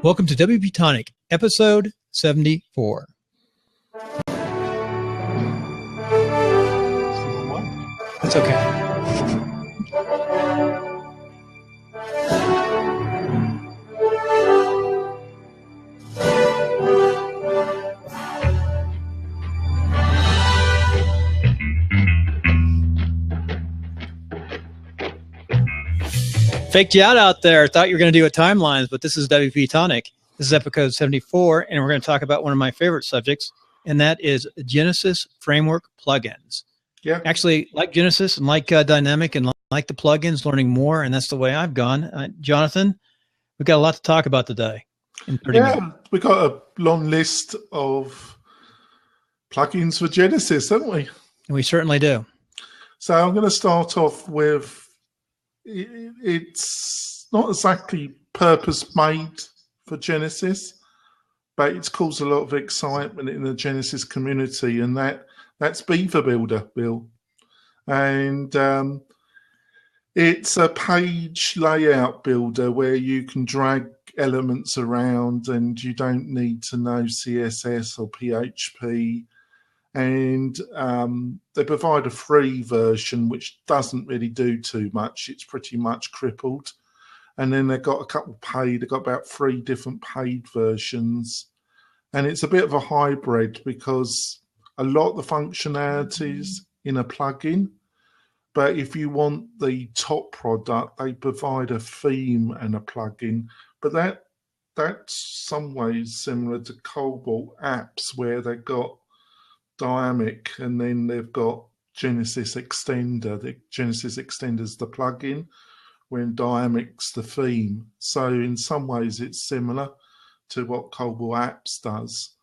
Welcome to WP Tonic, episode 74. That's okay. Faked you out there. Thought you were going to do a timelines, but this is WP Tonic. This is episode 74, and we're going to talk about one of my favorite subjects, and that is Genesis Framework plugins. Yeah. Actually, like Genesis and like Dynamic and like the plugins, learning more, and that's the way I've gone. Jonathan, we've got a lot to talk about today. In 30 minutes. We've got a long list of plugins for Genesis, haven't we? And we certainly do. So I'm going to start off with, it's not exactly purpose-made for Genesis, but it's caused a lot of excitement in the Genesis community, and that's Beaver Builder, Bill. And it's a page layout builder where you can drag elements around and you don't need to know CSS or PHP. And they provide a free version, which doesn't really do too much. It's pretty much crippled. And then they've got a couple paid. They've got about 3 different paid versions. And it's a bit of a hybrid because a lot of the functionalities in a plugin. But if you want the top product, they provide a theme and a plugin. But that's some ways similar to Cobalt apps, where they've got Dynamic, and then they've got Genesis Extender. The Genesis Extender is the plugin, when Dynamic's the theme. So in some ways it's similar to what Cobalt Apps does.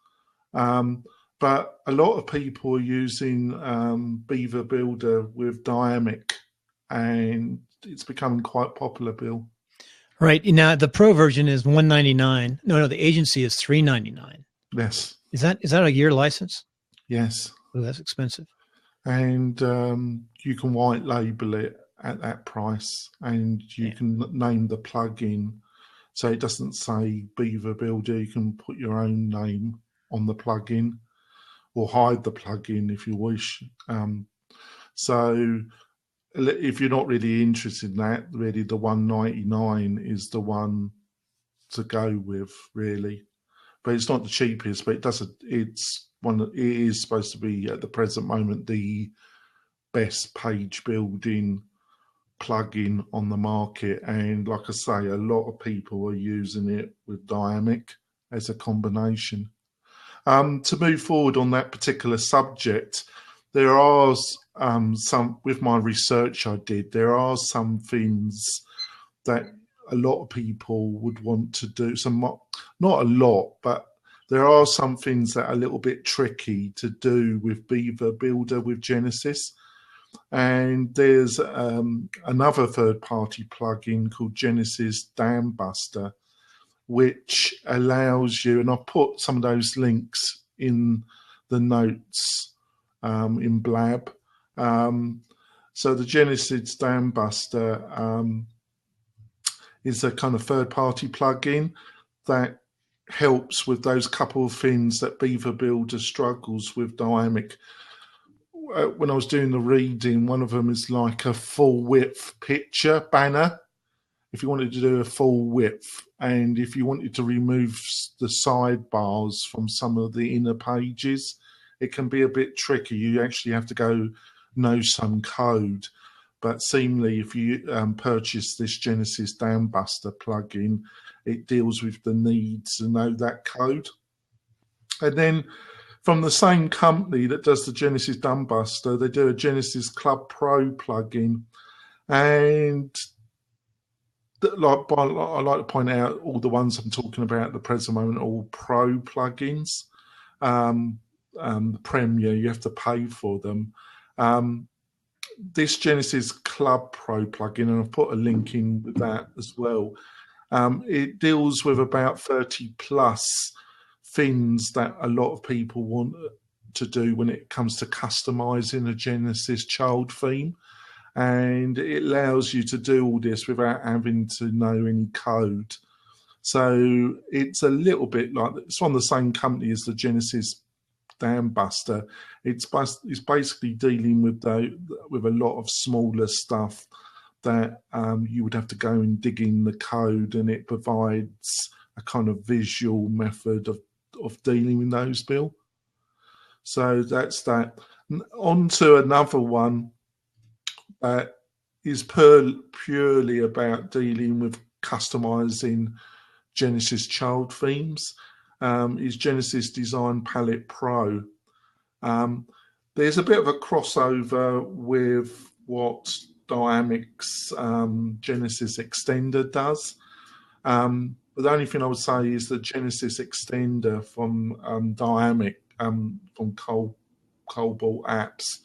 But a lot of people are using Beaver Builder with Dynamic, and it's becoming quite popular, Bill. Right. Now the pro version is $199. No, the agency is $399. Yes. Is that a year license? Yes. Oh, that's expensive. And you can white label it at that price, and you can name the plugin. So it doesn't say Beaver Builder. You can put your own name on the plugin or hide the plugin if you wish. So if you're not really interested in that, really the $199 is the one to go with, really. But it's not the cheapest, but it is supposed to be at the present moment the best page building plugin on the market. And like I say, a lot of people are using it with Dynamic as a combination. To move forward on that particular subject, there are some, with my research I did, there are some things that a lot of people would want to do. Not a lot, but there are some things that are a little bit tricky to do with Beaver Builder with Genesis. And there's another third-party plugin called Genesis Dam Buster, which allows you, and I'll put some of those links in the notes in Blab. So the Genesis Dam Buster is a kind of third-party plugin that helps with those couple of things that Beaver Builder struggles with Dynamic. When I was doing the reading, one of them is like a full width picture banner. If you wanted to do a full width, and if you wanted to remove the sidebars from some of the inner pages, it can be a bit tricky. You actually have to know some code. But seemingly, if you purchase this Genesis Dam Buster plugin, it deals with the need to know that code. And then from the same company that does the Genesis Dam Buster, they do a Genesis Club Pro plugin. And I like to point out all the ones I'm talking about at the present moment are all pro plugins. The Premier, you have to pay for them. This Genesis Club Pro plugin, and I've put a link in with that as well. It deals with about 30 plus things that a lot of people want to do when it comes to customizing a Genesis child theme. and it allows you to do all this without having to know any code. So it's a little bit like, it's from the same company as the Genesis Dam Buster. It's basically dealing with a lot of smaller stuff that you would have to go and dig in the code, and it provides a kind of visual method of dealing with those, Bill. So that's that. On to another one that is purely about dealing with customizing Genesis child themes, is Genesis Design Palette Pro. There's a bit of a crossover with what Dynamics Genesis Extender does. But the only thing I would say is the Genesis Extender from Dynamic, from Cobalt Apps,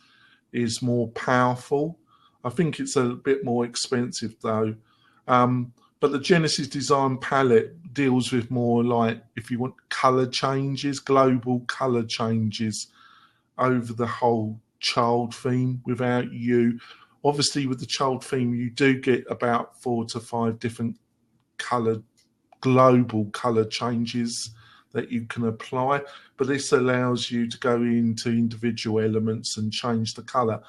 is more powerful. I think it's a bit more expensive though. But the Genesis Design Palette deals with more like, if you want color changes, global color changes over the whole child theme without you. Obviously with the child theme, you do get about 4 to 5 different global color changes that you can apply, but this allows you to go into individual elements and change the color.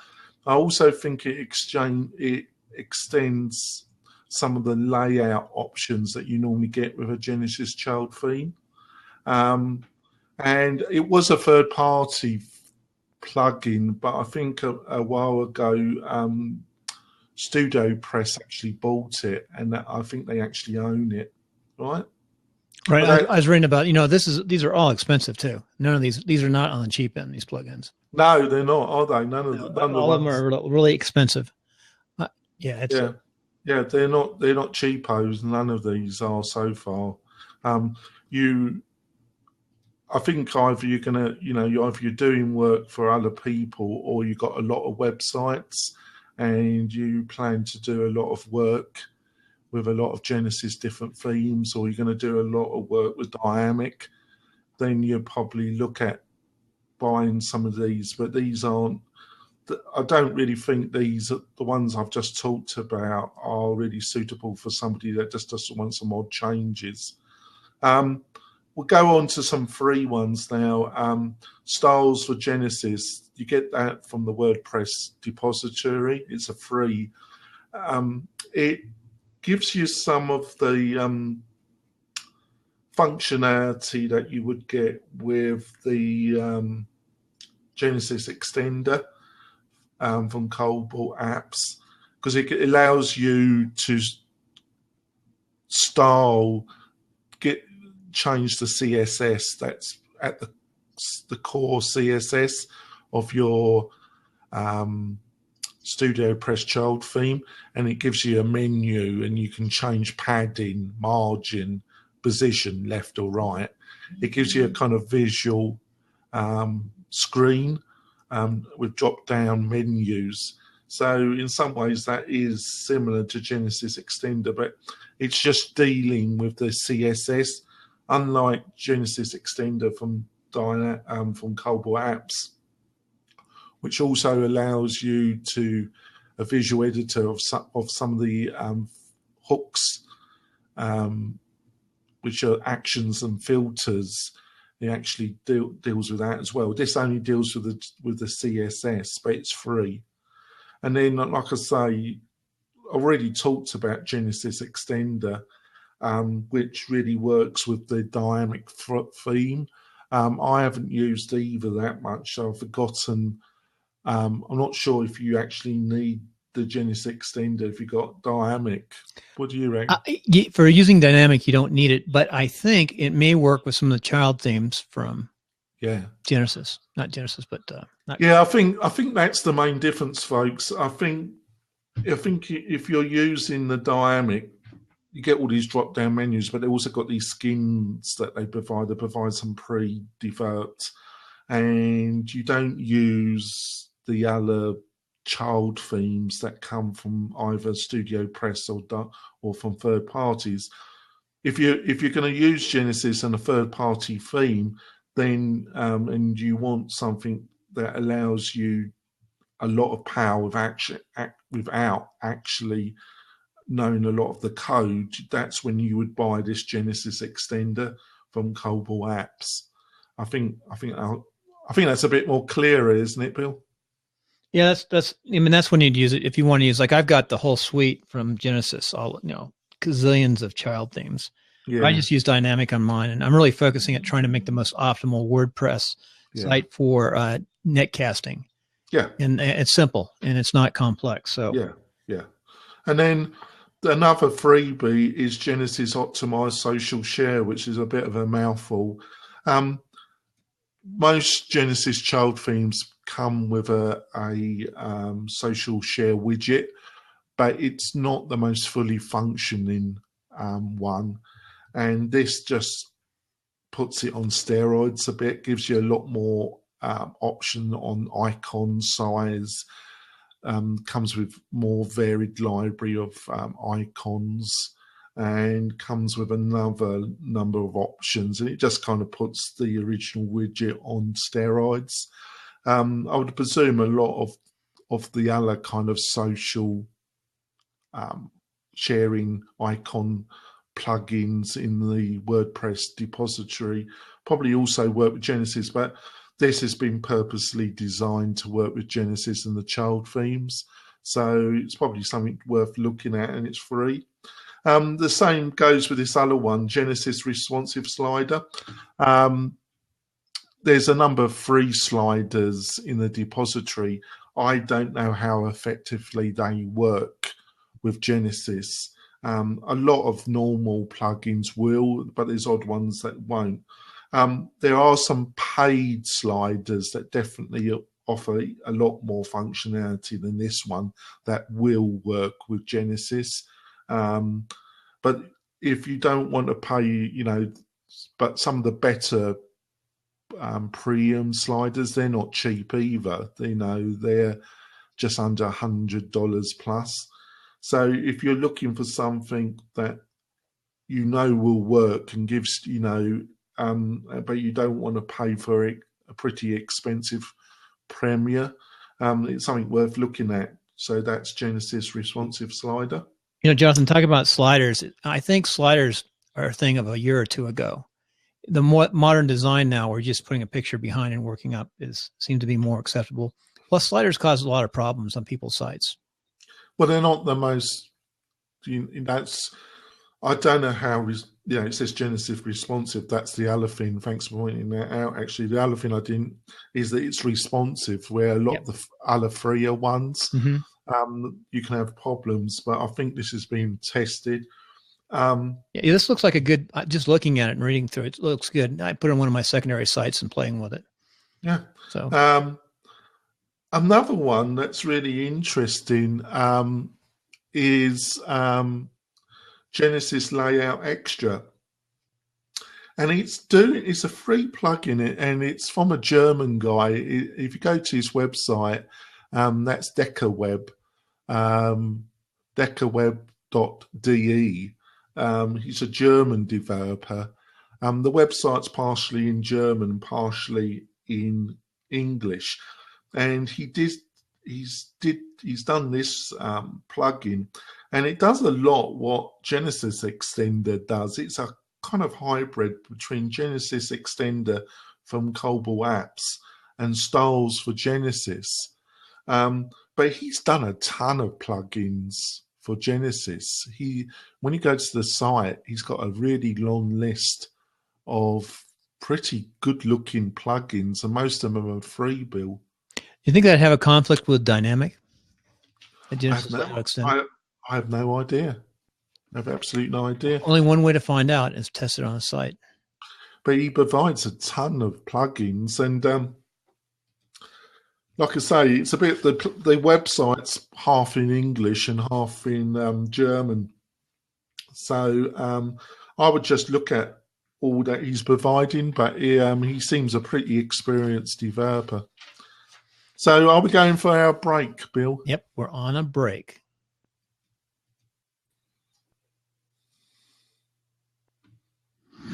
I also think it extends some of the layout options that you normally get with a Genesis child theme. And it was a third-party plugin, but I think a while ago, Studio Press actually bought it, and I think they actually own it, right? Right. I was reading about, these are all expensive too. None of these are not on the cheap end, these plugins. No, they're not, are they? All of them are really expensive. Yeah, they're not cheapos. None of these are so far. I think either you're gonna, either you're doing work for other people, or you've got a lot of websites and you plan to do a lot of work with a lot of Genesis different themes, or you're going to do a lot of work with Dynamic, then you probably look at buying some of these. But these aren't, I don't really think the ones I've just talked about are really suitable for somebody that just doesn't want some odd changes. We'll go on to some free ones now. Styles for Genesis, you get that from the WordPress depository. It's a free. It gives you some of the functionality that you would get with the Genesis Extender from Cobalt Apps, because it allows you to change the CSS that's at the core CSS of your Studio Press child theme, and it gives you a menu, and you can change padding, margin, position, left or right. It gives you a kind of visual screen with drop-down menus. So in some ways that is similar to Genesis Extender, but it's just dealing with the CSS, unlike Genesis Extender from Cobalt Apps, which also allows you to a visual editor of some of the hooks, which are actions and filters. It actually deals with that as well. This only deals with the CSS, but it's free. And then, like I say, I already talked about Genesis Extender, which really works with the dynamic theme. I haven't used either that much, so I've forgotten. I'm not sure if you actually need the Genesis Extender if you got dynamic. What do you reckon? For using dynamic, you don't need it, but I think it may work with some of the child themes from Genesis, not Genesis, but I think that's the main difference, folks. I think if you're using the dynamic, you get all these drop-down menus, but they also got these skins that they provide. They provide some pre-developed, and you don't use the other child themes that come from either Studio Press or from third parties. If you're going to use Genesis and a third-party theme, then and you want something that allows you a lot of power without actually knowing a lot of the code, that's when you would buy this Genesis extender from Cobalt Apps. I think that's a bit more clearer, isn't it, Bill? Yeah, that's. I mean, that's when you'd use it if you want to use. Like I've got the whole suite from Genesis, all gazillions of child themes. Yeah. I just use Dynamic on mine, and I'm really focusing at trying to make the most optimal WordPress site for netcasting. Yeah, and it's simple and it's not complex. So yeah. And then another freebie is Genesis Optimized Social Share, which is a bit of a mouthful. Most Genesis child themes come with a social share widget, but it's not the most fully functioning one. And this just puts it on steroids a bit, gives you a lot more option on icon size, comes with more varied library of icons, and comes with another number of options, and it just kind of puts the original widget on steroids. I would presume a lot of the other kind of social sharing icon plugins in the WordPress depository probably also work with Genesis, but this has been purposely designed to work with Genesis and the child themes. So it's probably something worth looking at, and it's free. The same goes with this other one, Genesis Responsive Slider. There's a number of free sliders in the depository. I don't know how effectively they work with Genesis. A lot of normal plugins will, but there's odd ones that won't. There are some paid sliders that definitely offer a lot more functionality than this one that will work with Genesis. But if you don't want to pay, but some of the better premium sliders, they're not cheap either. They're just under $100 plus. So if you're looking for something that will work and gives, but you don't want to pay for a pretty expensive Premier, it's something worth looking at. So that's Genesis Responsive Slider. Jonathan, talk about sliders. I think sliders are a thing of a year or two ago. The more modern design now, where just putting a picture behind and working up seems to be more acceptable. Plus, sliders cause a lot of problems on people's sites. Well, they're not the most. I don't know how. It says Genesis Responsive. That's the other thing. Thanks for pointing that out. Actually, the other thing I didn't is that it's responsive, where a lot of the other freer ones, you can have problems. But I think this has been tested. This looks like a good. Just looking at it and reading through it, it looks good. I put it on one of my secondary sites and playing with it. Yeah. So another one that's really interesting is Genesis Layout Extra, and it's a free plugin, and it's from a German guy. If you go to his website, that's Deckerweb, deckerweb.de. He's a German developer. The website's partially in German, partially in English, and he's done this plugin, and it does a lot what Genesis Extender does. It's a kind of hybrid between Genesis Extender from Cobalt Apps and Styles for Genesis. But he's done a ton of plugins for Genesis. When you go to the site, he's got a really long list of pretty good-looking plugins, and most of them are free, Bill. You think that'd have a conflict with Dynamic? I have no idea. I have absolutely no idea. Only one way to find out is test it on a site. But he provides a ton of plugins, and like I say, it's a bit the website's half in English and half in German. So I would just look at all that he's providing, but he seems a pretty experienced developer. So are we going for our break, Bill? Yep, we're on a break.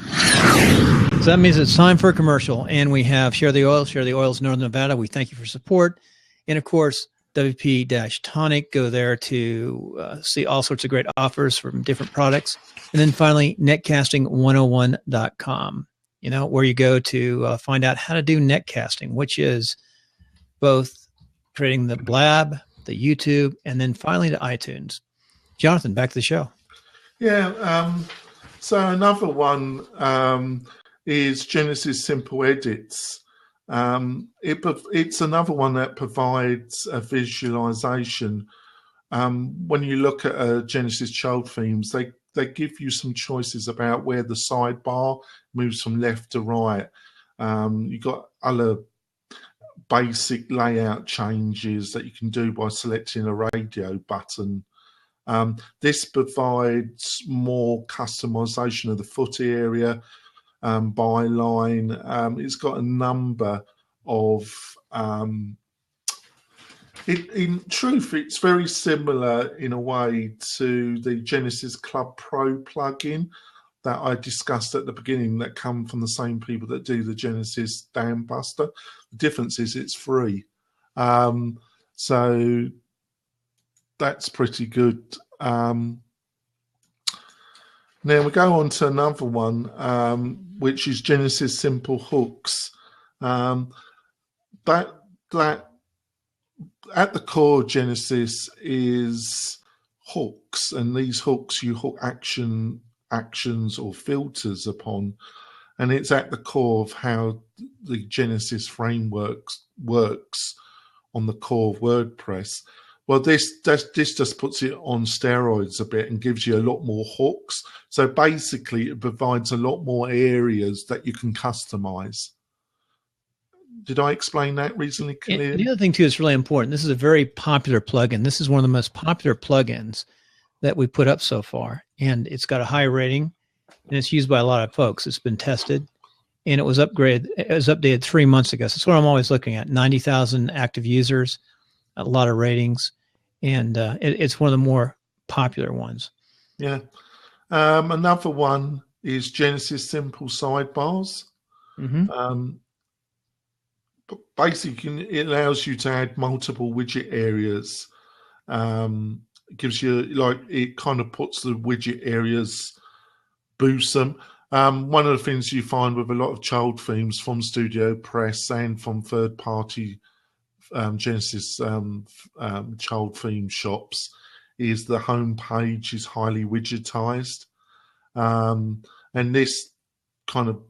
So that means it's time for a commercial, and we have Share the Oil, Share the Oil's Northern Nevada. We thank you for support. And of course, WP-Tonic. Go there to see all sorts of great offers from different products. And then finally, netcasting101.com, where you go to find out how to do netcasting, which is both creating the Blab, the YouTube, and then finally to iTunes. Jonathan, back to the show. Yeah. So another one is Genesis Simple Edits. It's another one that provides a visualization. When you look at Genesis child themes, they give you some choices about where the sidebar moves from left to right. You've got other basic layout changes that you can do by selecting a radio button. This provides more customization of the footer area, byline. It's got a number of in truth, it's very similar in a way to the Genesis Club Pro plugin that I discussed at the beginning, that come from the same people that do the Genesis Dam Buster. The difference is it's free. So that's pretty good. Now we go on to another one, which is Genesis Simple Hooks. That at the core, Genesis is hooks, and these hooks you hook actions or filters upon, and it's at the core of how the Genesis framework works on the core of WordPress. Well, this just puts it on steroids a bit and gives you a lot more hooks. So basically, it provides a lot more areas that you can customize. Did I explain that reasonably clearly? And the other thing, too, is really important. This is a very popular plugin. This is one of the most popular plugins that we put up so far. And it's got a high rating, and it's used by a lot of folks. It's been tested, and it was upgraded. It was updated 3 months ago. So that's what I'm always looking at. 90,000 active users, a lot of ratings, and it's one of the more popular ones. Yeah. Another one is Genesis Simple Sidebars. Mm-hmm. Basically, it allows you to add multiple widget areas. It gives you, it kind of puts the widget areas, boosts them. One of the things you find with a lot of child themes from Studio Press and from third-party Genesis child theme shops is the home page is highly widgetized. And this kind of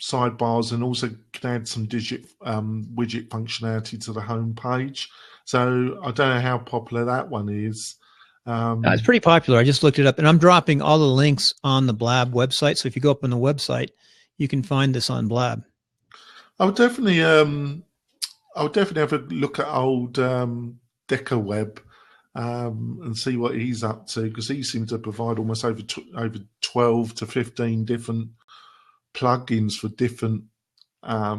sidebars and also can add some widget functionality to the home page. So I don't know how popular that one is. It's pretty popular. I just looked it up, and I'm dropping all the links on the Blab website. So if you go up on the website, you can find this on Blab. I would definitely have a look at old DecaWeb and see what he's up to, because he seems to provide almost over 12 to 15 different plugins for different. I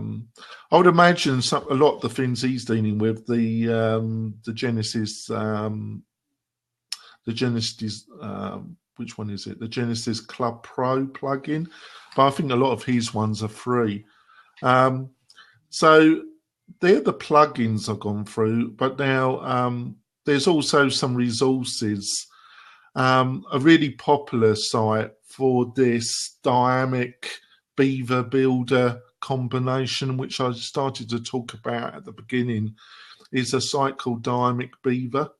would imagine a lot of the things he's dealing with, the Genesis, which one is it? The Genesis Club Pro plugin, but I think a lot of his ones are free. So they're the plugins I've gone through, but now there's also some resources. A really popular site for this dynamic Beaver Builder combination, which I started to talk about at the beginning, is a site called Dynamic Beaver.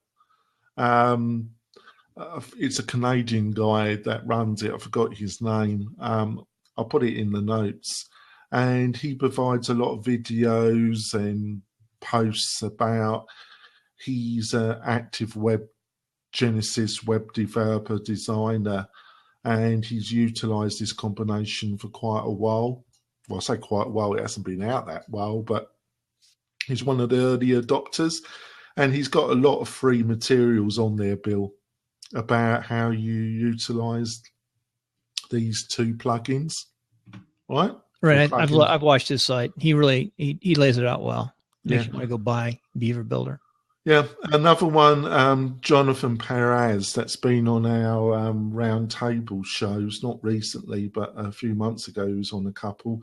It's a Canadian guy that runs it. I forgot his name. I'll put it in the notes. And he provides a lot of videos and posts about he's an active Genesis web developer designer, and he's utilized this combination for quite a while. Well, I say quite a while, it hasn't been out that while, but he's one of the early adopters, and he's got a lot of free materials on there, Bill, about how you utilize these two plugins, right? Right. I've watched his site. He lays it out well. Makes you want to go buy Beaver Builder. Yeah, another one, Jonathan Perez, that's been on our round table shows, not recently, but a few months ago, he was on a couple.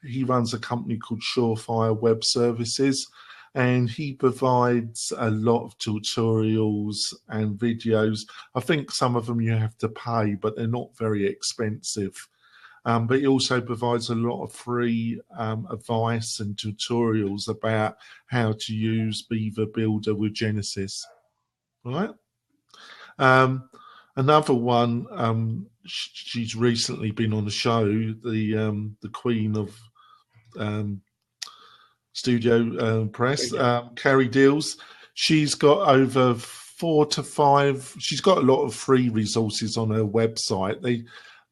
He runs a company called Surefire Web Services, and he provides a lot of tutorials and videos. I think some of them you have to pay, but they're not very expensive. But he also provides a lot of free advice and tutorials about how to use Beaver Builder with Genesis. Right. Another one, she's recently been on the show, the Queen of Studio Press, Carrie Deals. She's got over 4 to 5. She's got a lot of free resources on her website.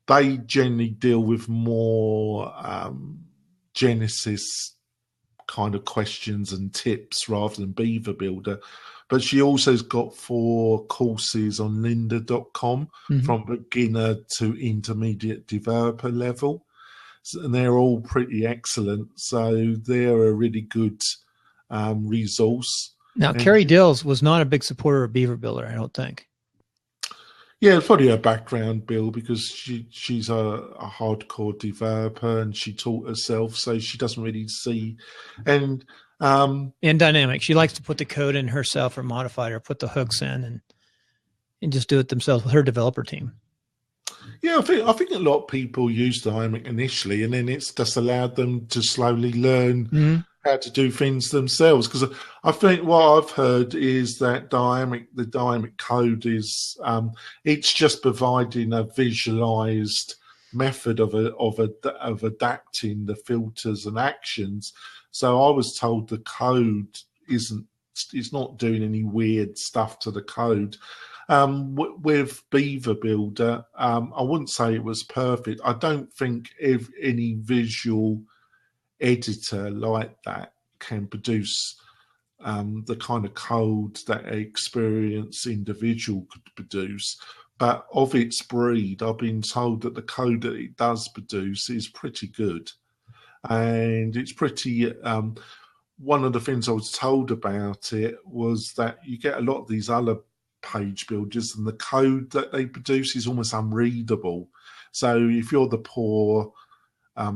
They generally deal with more Genesis kind of questions and tips rather than Beaver Builder. But she also has got 4 courses on lynda.com from beginner to intermediate developer level. And they're all pretty excellent. So they're a really good resource. Now, Carrie Dills was not a big supporter of Beaver Builder, I don't think. Yeah, it's probably her background, Bill, because she's a hardcore developer and she taught herself, so she doesn't really see. And dynamic. She likes to put the code in herself or modify it or put the hooks in and just do it themselves with her developer team. Yeah, I think a lot of people use Dynamic initially, and then it's just allowed them to slowly learn how to do things themselves. Because I think what I've heard is that the dynamic code is it's just providing a visualized method of adapting the filters and actions. So I was told the code is not doing any weird stuff to the code. With Beaver Builder, I wouldn't say it was perfect. I don't think any visual editor like that can produce the kind of code that an experienced individual could produce. But of its breed, I've been told that the code that it does produce is pretty good. And it's pretty... one of the things I was told about it was that you get a lot of these other page builders and the code that they produce is almost unreadable. So if you're the poor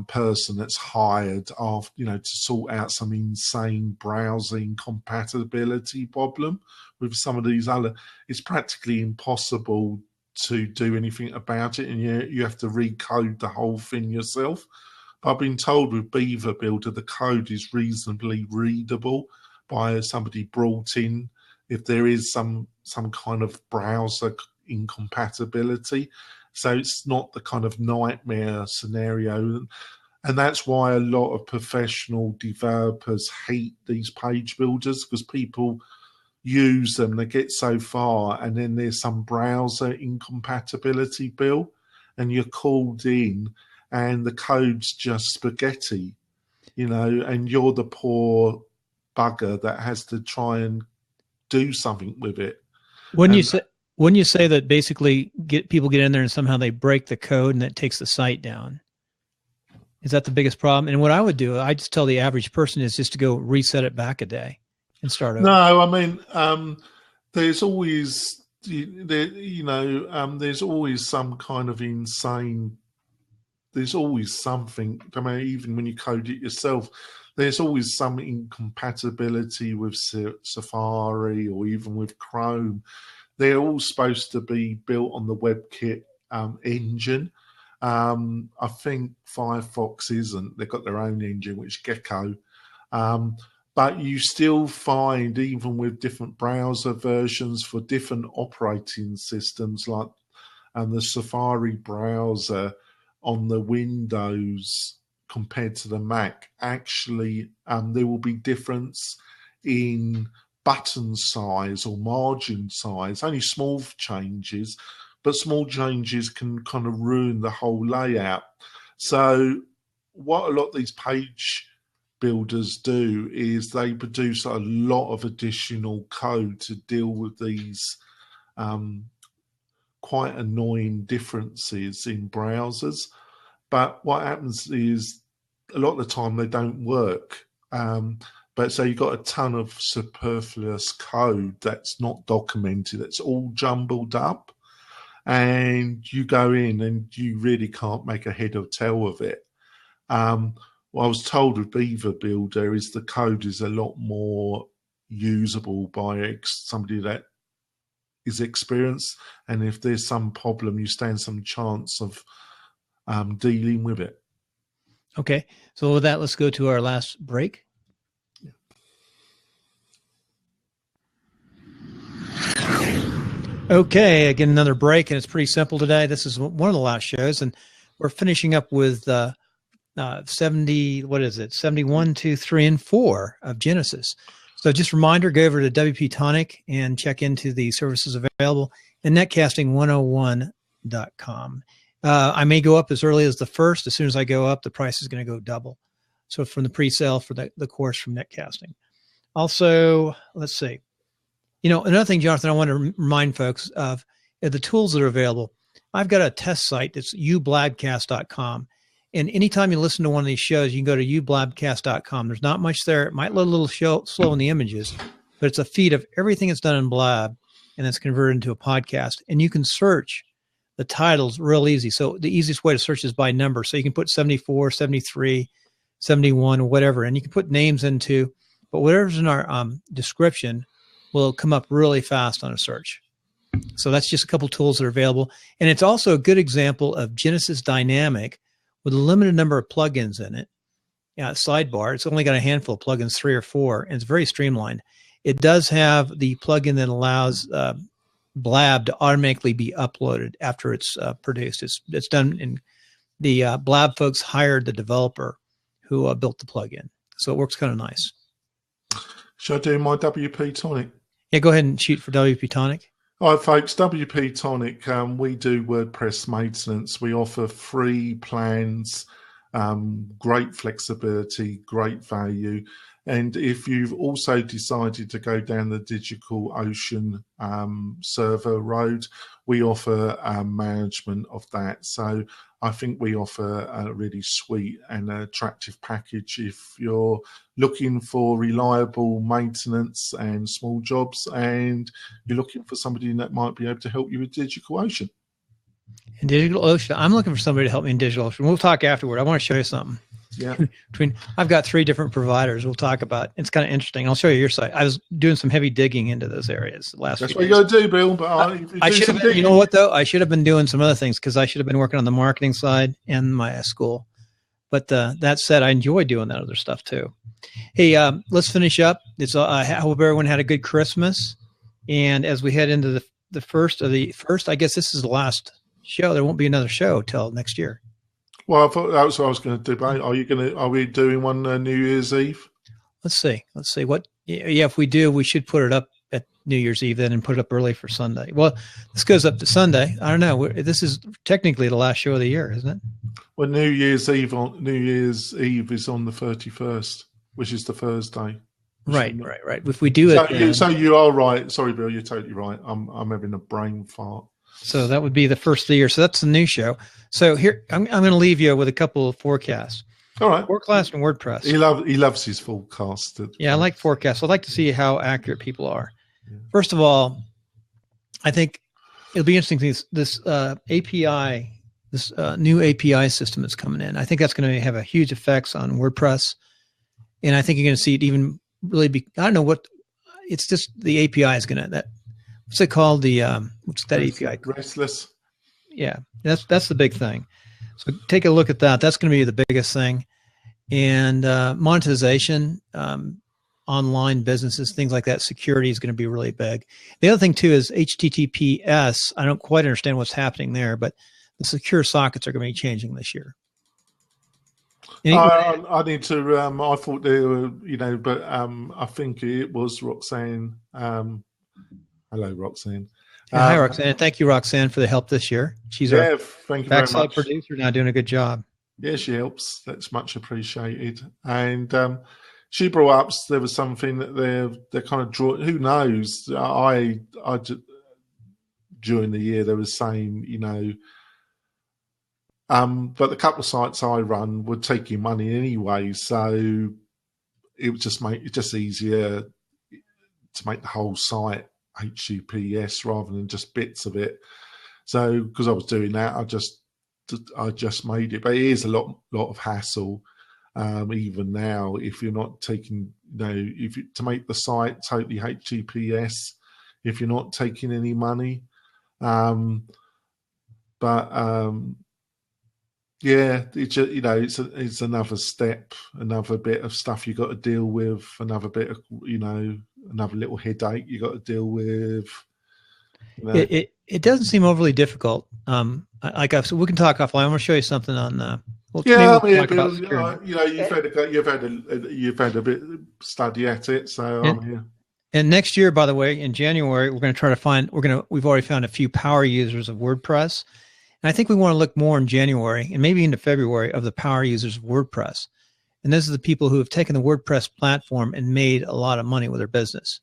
person that's hired after, to sort out some insane browsing compatibility problem with some of these other, it's practically impossible to do anything about it, and you have to recode the whole thing yourself. But I've been told with Beaver Builder the code is reasonably readable by somebody brought in if there is some kind of browser incompatibility. So it's not the kind of nightmare scenario. And that's why a lot of professional developers hate these page builders, because people use them, they get so far, and then there's some browser incompatibility, Bill, and you're called in and the code's just spaghetti, and you're the poor bugger that has to try and do something with it. Wouldn't you say that basically people get in there and somehow they break the code and that takes the site down? Is that the biggest problem? And what I would do, I just tell the average person is just to go reset it back a day and start over. No, I mean, there's always, there's always some kind of insane. There's always something. I mean, even when you code it yourself, there's always some incompatibility with Safari or even with Chrome. They're all supposed to be built on the WebKit engine. I think Firefox isn't. They've got their own engine, which is Gecko. But you still find, even with different browser versions for different operating systems, like the Safari browser on the Windows compared to the Mac, actually there will be difference in button size or margin size, only small changes, but small changes can kind of ruin the whole layout. So what a lot of these page builders do is they produce a lot of additional code to deal with these quite annoying differences in browsers. But what happens is a lot of the time they don't work. But so you've got a ton of superfluous code that's not documented. It's all jumbled up. And you go in and you really can't make a head or tail of it. what I was told with Beaver Builder is the code is a lot more usable by somebody that is experienced, and if there's some problem, you stand some chance of dealing with it. Okay, so with that, let's go to our last break. Okay, again, another break, and it's pretty simple today. This is one of the last shows, and we're finishing up with 71, 2, 3, and 4 of Genesis. So just a reminder, go over to WP Tonic and check into the services available and netcasting101.com. I may go up as early as the 1st. As soon as I go up, the price is going to go double. So from the pre-sale for the course from netcasting. Also, let's see. Another thing, Jonathan, I want to remind folks of the tools that are available. I've got a test site that's ublabcast.com. And anytime you listen to one of these shows, you can go to ublabcast.com. There's not much there. It might look a little slow in the images, but it's a feed of everything that's done in Blab, and it's converted into a podcast. And you can search the titles real easy. So the easiest way to search is by number. So you can put 74, 73, 71, or whatever, and you can put names into, but whatever's in our description will come up really fast on a search. So that's just a couple tools that are available. And it's also a good example of Genesis Dynamic with a limited number of plugins in it. Sidebar, it's only got a handful of plugins, 3 or 4, and it's very streamlined. It does have the plugin that allows Blab to automatically be uploaded after it's produced. It's done in the Blab folks hired the developer who built the plugin. So it works kind of nice. Should I do my WP Tonic? Yeah, go ahead and shoot for WP Tonic. All right, folks, WP Tonic, we do WordPress maintenance. We offer free plans, great flexibility, great value. And if you've also decided to go down the DigitalOcean server road, we offer management of that. So I think we offer a really sweet and attractive package if you're looking for reliable maintenance and small jobs, and you're looking for somebody that might be able to help you with DigitalOcean. In DigitalOcean, I'm looking for somebody to help me in DigitalOcean. We'll talk afterward. I want to show you something. Yeah. I've got 3 different providers. We'll talk about. It's kind of interesting. I'll show you your site. I was doing some heavy digging into those areas last. That's what you got to do, Bill. But I should have been. You know what though? I should have been doing some other things because I should have been working on the marketing side and my school. But that said, I enjoy doing that other stuff too. Hey, let's finish up. I hope everyone had a good Christmas. And as we head into the first, I guess this is the last show. There won't be another show till next year. Well, I thought that was what I was going to debate. Are we doing one New Year's Eve? Let's see what. Yeah, if we do, we should put it up at New Year's Eve then and put it up early for Sunday. Well, this goes up to Sunday. I don't know. This is technically the last show of the year, isn't it? Well, New Year's Eve is on the 31st, which is the Thursday. Right. If we do it, so you are right. Sorry, Bill, you're totally right. I'm having a brain fart. So that would be the first of the year. So that's the new show. So here, I'm going to leave you with a couple of forecasts. All right. Forecast and WordPress. He loves his forecast. Yeah, I like forecasts. I'd like to see how accurate people are. Yeah. First of all, I think it'll be interesting. This API, this new API system that's coming in. I think that's going to have a huge effects on WordPress, and I think you're going to see it even really be. I don't know what. It's just the API is going to that. What's it called? What's that API? Restless. Yeah, that's the big thing. So take a look at that. That's going to be the biggest thing. And monetization, online businesses, things like that, security is going to be really big. The other thing too is HTTPS. I don't quite understand what's happening there, but the secure sockets are going to be changing this year. I need to. I thought they were, but I think it was Roxanne. Hello, Roxanne. Hi, Roxanne. Thank you, Roxanne, for the help this year. She's our thank you very much. Producer now, doing a good job. Yeah, she helps. That's much appreciated. And she brought up there was something that they're kind of draw. Who knows? I during the year they were saying, but the couple of sites I run would take you money anyway, so it would just make it just easier to make the whole site HTTPS rather than just bits of it. So because I was doing that, I just made it, but it is a lot of hassle. Even now, if you're not taking, to make the site totally HTTPS, if you're not taking any money, yeah, it's another step, another bit of stuff you got to deal with, another bit of another little headache you got to deal with. It doesn't seem overly difficult. So we can talk offline. I'm going to show you something on. You've had a bit study at it, so I'm here. And next year, by the way, in January, we're going to try to find. We've already found a few power users of WordPress. And I think we want to look more in January and maybe into February of the power users of WordPress. And those are the people who have taken the WordPress platform and made a lot of money with their business.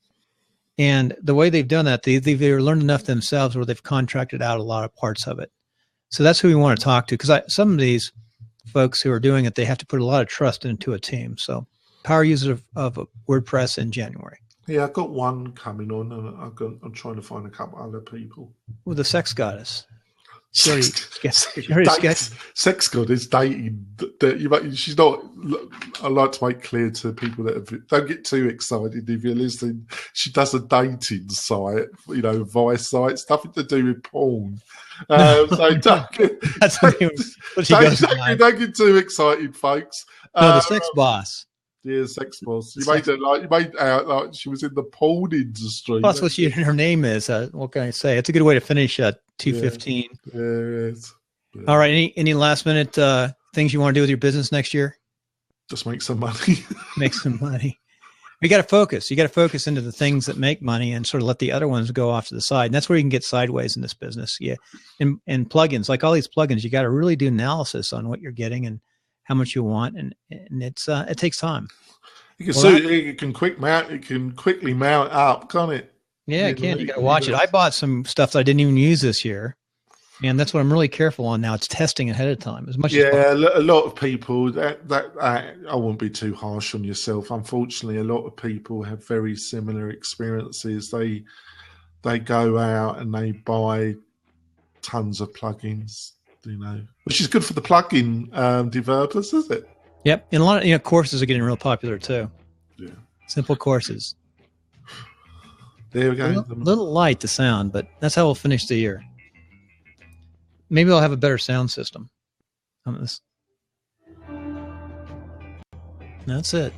And the way they've done that, they've learned enough themselves where they've contracted out a lot of parts of it. So that's who we want to talk to, because some of these folks who are doing it, they have to put a lot of trust into a team. So power users of WordPress in January. Yeah, I've got one coming on, and I'm trying to find a couple other people. Well, the sex goddess. Sex god is dating. She's not. I like to make clear to people that don't get too excited if you're listening. She does a dating site, Vice site, it's nothing to do with porn. So don't get too excited, folks. No, the sex boss. Yeah, sex boss. You made out like she was in the porn industry. Well, that's what her name is. What can I say? It's a good way to finish 2:15. Yeah. All right. Any last minute things you want to do with your business next year? Just make some money. Make some money. You got to focus. You got to focus into the things that make money and sort of let the other ones go off to the side. And that's where you can get sideways in this business. Yeah. And plugins, like all these plugins, you got to really do analysis on what you're getting and how much you want, and it takes time. It can quickly mount up, can't it? Yeah, it can. You got to watch it. I bought some stuff that I didn't even use this year, and that's what I'm really careful on now. It's testing ahead of time as much. Yeah, a lot of people. I won't be too harsh on yourself. Unfortunately, a lot of people have very similar experiences. They go out and they buy tons of plugins. Which is good for the plugin developers, is it? Yep, and a lot of courses are getting real popular too. Yeah, simple courses. There we go. A little light to sound, but that's how we'll finish the year. Maybe I'll have a better sound system on this. That's it.